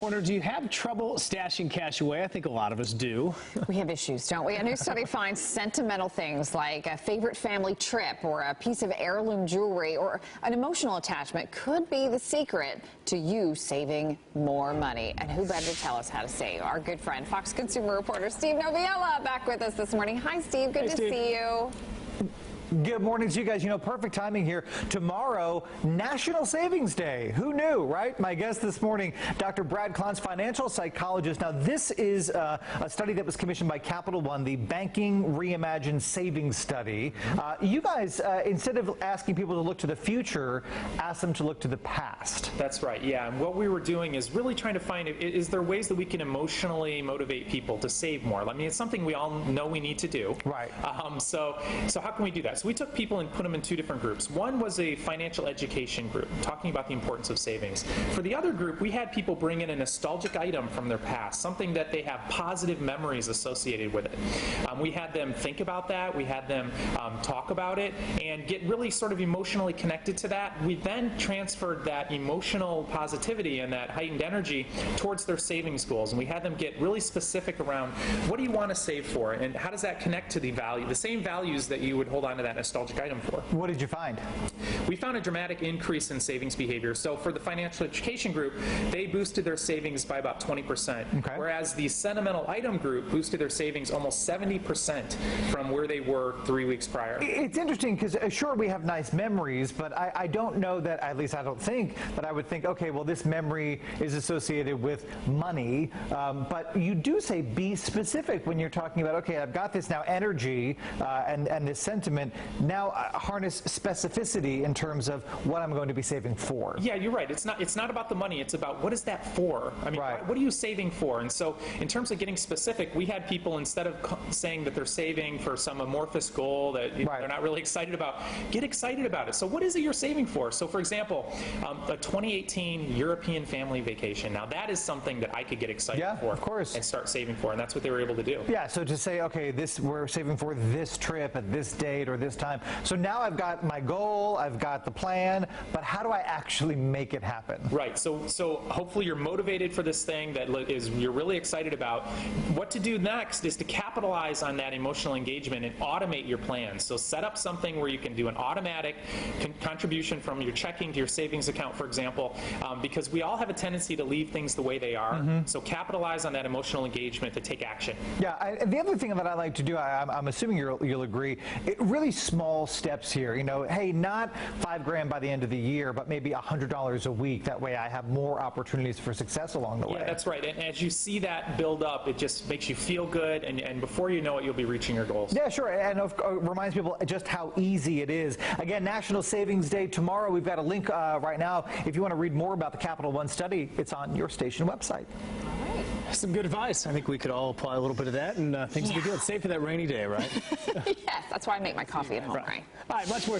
Wonder, do you have trouble stashing cash away? I think a lot of us do. We have issues, don't we? A new study finds sentimental things like a favorite family trip or a piece of heirloom jewelry or an emotional attachment could be the secret to you saving more money. And who better to tell us how to save? Our good friend, Fox Consumer reporter Steve Noviella, back with us this morning. Hi, Steve. Good to see you. Good morning to you guys. You know, perfect timing here. Tomorrow, National Savings Day. Who knew, right? My guest this morning, Dr. Brad Klontz, financial psychologist. Now, this is a study that was commissioned by Capital One, the Banking Reimagined Savings Study. You guys, instead of asking people to look to the future, ask them to look to the past. That's right, yeah. And what we were doing is really trying to find, is there ways that we can emotionally motivate people to save more? I mean, it's something we all know we need to do. Right. So how can we do that? So we took people and put them in two different groups. One was a financial education group, talking about the importance of savings. For the other group, we had people bring in a nostalgic item from their past, something that they have positive memories associated with it. We had them think about that. We had them talk about it and get really sort of emotionally connected to that. We then transferred that emotional positivity and that heightened energy towards their savings goals. And we had them get really specific around what do you want to save for and how does that connect to the value, the same values that you would hold on to that nostalgic item for. What did you find? We found a dramatic increase in savings behavior. So for the financial education group, they boosted their savings by about 20%, whereas the sentimental item group boosted their savings almost 70% from where they were 3 weeks prior. It's interesting because sure, we have nice memories, but I don't know that, at least I don't think, that I would think, okay, well, this memory is associated with money, but you do say be specific when you're talking about, okay, I've got this now energy and this sentiment. Now harness specificity in terms of what I'm going to be saving for. Yeah, you're right. It's not about the money. It's about what is that for? I mean, what are you saving for? And so in terms of getting specific, we had people, instead of saying that they're saving for some amorphous goal that they're not really excited about, get excited about it. So what is it you're saving for? So for example, a 2018 European family vacation. Now that is something that I could get excited for, of course, and start saving for, and that's what they were able to do. Yeah, so to say, okay, we're saving for this trip at this date or this time. So now I've got my goal, I've got the plan, but how do I actually make it happen? Right, so hopefully you're motivated for this thing that you're really excited about. What to do next is to capitalize on that emotional engagement and automate your plans. So set up something where you can do an automatic contribution from your checking to your savings account, for example, because we all have a tendency to leave things the way they are. So capitalize on that emotional engagement to take action. Yeah, the other thing that I like to do, I'm assuming you'll agree, really small steps here. You know, hey, not $5 grand by the end of the year, but maybe $100 a week. That way I have more opportunities for success along the way. Yeah, that's right. And as you see that build up, it just makes you feel good, and before you know it, you'll be reaching your goals. Yeah, sure. And it reminds people just how easy it is. Again, National Savings Day tomorrow. We've got a link right now. If you want to read more about the Capital One study, it's on your station website. All right. Some good advice. I think we could all apply a little bit of that, and things will be good. Save for that rainy day, right? Yes, that's why I make my coffee at home, right? All right, much more.